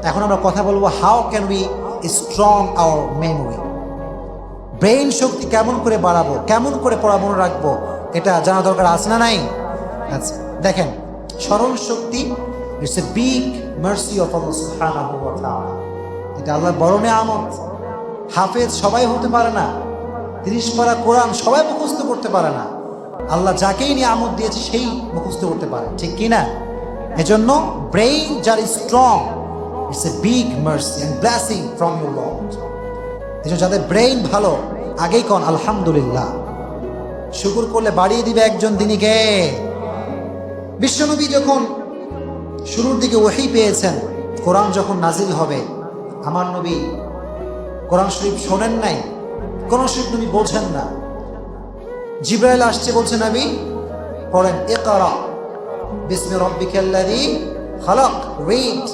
এখন আমরা কথা বলবো how can we strong our memory. Brain শক্তি কেমন করে বাড়াবো, কেমন করে পড়া মনে রাখবো, এটা জানা দরকার আছে না নাই? আচ্ছা দেখেন, স্মরণ শক্তি it's a big mercy of Allah সুবহানাহু ওয়া তাআলা। এটা আল্লাহর বড় নেয়ামত। হাফেজ সবাই হতে পারে না, 30 পারা কোরআন সবাই মুখস্থ করতে পারে না। আল্লাহ যাকেই নিয়ামত দিয়েছে সেই মুখস্থ করতে পারে, ঠিক কি না? এজন্য ব্রেইন যার strong, it's a big mercy and blessing from your Lord. এজন্য যাদের ব্রেইন ভালো আগেই কোন আলহামদুলিল্লাহ। শুকর করলে বাড়িয়ে দিবে একজন, তিনি কে? বিশ্বনবী যখন শুরুর দিকে ওহী পেয়েছেন, কোরআন যখন নাজিল হবে, আমার নবী কোরআন শরীফ শোনেন নাই, কোরআন শরীফ নবী বোঝেন না। জিবরাইল আসছে, বলছে নবী পড়েন, ইকরা বিসমি রাব্বিকাল্লাযী খালাক, read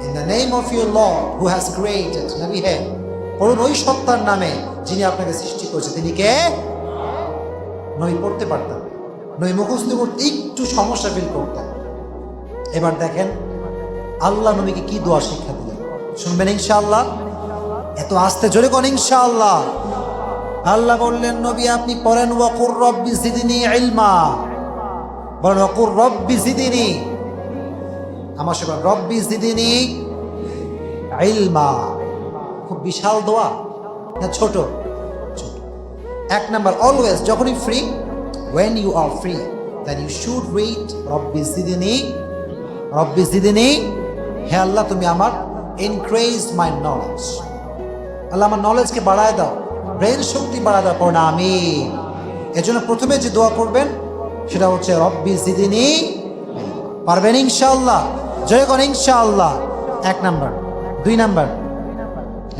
in the name of your lord who has created. নবী হে পড়ুন ওই সত্তার নামে যিনি আপনাকে সৃষ্টি করেছে, তিনি কে? নবী পড়তে পারতেন, নবী মুখস্থ করতে একটু সমস্যা ফিল করতেন। এবার দেখেন আল্লাহ নবীকে কি দোয়া শিক্ষা দিলেন, শুনবেন ইনশাআল্লাহ। এত আস্তে জোরে কোন ইনশাআল্লাহ। আল্লাহ বললেন, নবী আপনি পড়েন ওয়াকুর রব্বি জিদনি ইলমা। বলেন ওয়াকুর রব্বি জিদনি, আমার সবাই রব্বি জিদনি ইলমা। খুব বিশাল দোয়া না ছোট? ছোট। এক নাম্বার, অলওয়েজ যখনই free, when you are free, then you should read রব্বি জিদনি, রব্বি জিদনি। হে আল্লাহ তুমি আমার increase my knowledge, আল্লাহ আমার নলেজকে বাড়ায় দাও, ব্রেন শক্তি বাড়ায় দাও, পড়না আমিন। এজন্য প্রথমে যে দোয়া করবেন সেটা হচ্ছে রব্বি জিদনি। পারবেন ইনশাআল্লাহ? জয় করেন ইনশাআল্লাহ। এক নাম্বার। দুই নাম্বার,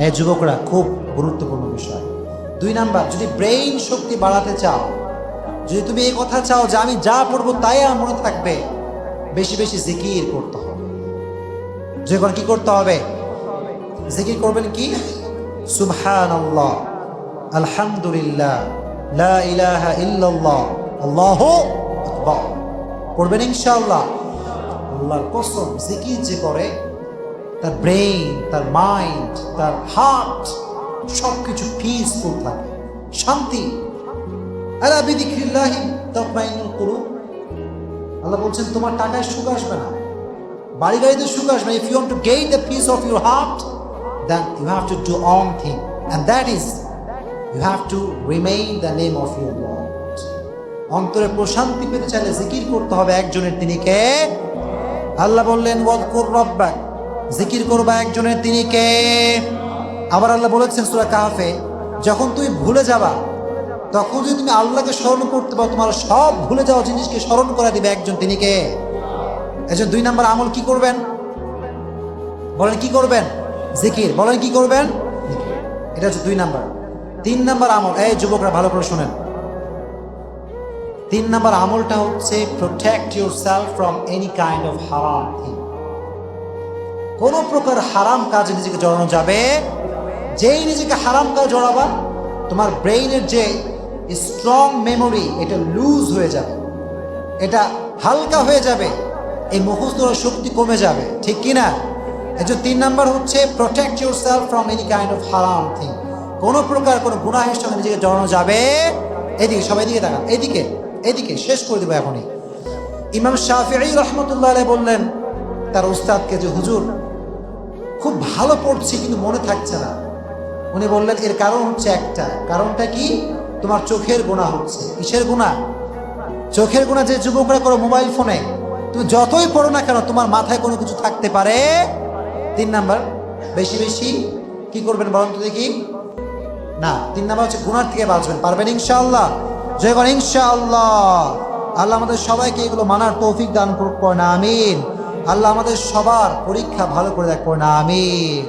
এই যুবকরা খুব গুরুত্বপূর্ণ বিষয়। দুই নাম্বার, যদি ব্রেইন শক্তি বাড়াতে চাও, যদি তুমি এই কথা চাও যে আমি যা পড়বো তাই আমার মনে থাকবে, বেশি বেশি জিকির করতে হবে। যখন কি করতে হবে? জিকির করবেন কি? সুবহানাল্লাহ, আলহামদুলিল্লাহ, লা ইলাহা ইল্লাল্লাহ, আল্লাহু আকবার। পড়বেন ইনশাআল্লাহ। আল্লাহর কসম, জিকির যে করে তার ব্রেইন, তার মাইন্ড, তার হার্ট সবকিছু পিসফুল থাকে, শান্তি। আলা বিযিকরিল্লাহি তাতমাইন্নুল কুলুব। আল্লাহ বলছেন তোমার টাকায় সুখ আসবে না, বাড়ি গাড়িতে সুখ আসবে। If you want to gain the peace of your heart, then you have to do one thing, and that is you have to remain the name of your Lord. অন্তরে প্রশান্তি পেতে চাইলে জিকির করতে হবে একজনের, তিনি কে? আল্লাহ বললেন ওয়াজকুর রাব্বাক, জিকির করবা একজনের, তিনি কে? আবার আল্লাহ বলেছেন সূরা কাহফে, যখন তুমি ভুলে যাবা তখন যদি তুমি আল্লাহকে স্মরণ করতে পারো, তোমার সব ভুলে যাওয়া জিনিসকে স্মরণ করে দিবে একজন, তিনি কে? এজন্য দুই নাম্বার আমল কি করবেন? বলেন কি করবেন? জিকির। বলেন কি করবেন? এটা হচ্ছে দুই নাম্বার। তিন নাম্বার আমল, এই যুবকরা ভালো করে শোনেন, তিন নাম্বার আমলটা হচ্ছে protect yourself from any kind of হারাম থিং। কোন প্রকার হারাম কাজে নিজেকে জড়ানো যাবে। যেই নিজেকে হারাম কাজে জড়াবা, তোমার ব্রেইনের যে স্ট্রং মেমোরি এটা লুজ হয়ে যাবে, এটা হালকা হয়ে যাবে, এই মুখস্থ শক্তি কমে যাবে, ঠিক কি না? এই যে তিন নাম্বার হচ্ছে protect yourself from any kind of হারাম থিং। কোন প্রকার কোন গুনাহের সঙ্গে নিজেকে জড়ানো যাবে। এদিকে সবাই দিকে তাকান, এদিকে এদিকে, শেষ করে দেবো এখনই। ইমাম শাফিঈ রাহমাতুল্লাহ আলাইহি বললেন তার উস্তাদকে যে হুজুর খুব ভালো পড়ছি কিন্তু মনে থাকছে না। উনি বললেন এর কারণ হচ্ছে একটা। কারণটা কি? তোমার চোখের গুনাহ হচ্ছে। কিসের গুনাহ? চোখের গুনাহ। যে যুবকরা করো মোবাইল ফোনে, তুমি যতই পড়ো না কেন তোমার মাথায় কোনো কিছু থাকতে পারে। তিন নাম্বার, বেশি বেশি কি করবেন বলেন তো দেখি? না, তিন নাম্বার হচ্ছে গুনাহ থেকে বাঁচবেন। পারবেন ইনশাআল্লাহ? জয় করেন ইনশাআল্লাহ। আল্লাহ আমাদের সবাইকে এগুলো মানার তৌফিক দান করুক, না আমিন। আল্লাহ আমাদের সবার পরীক্ষা ভালো করে দেখ, না আমিন।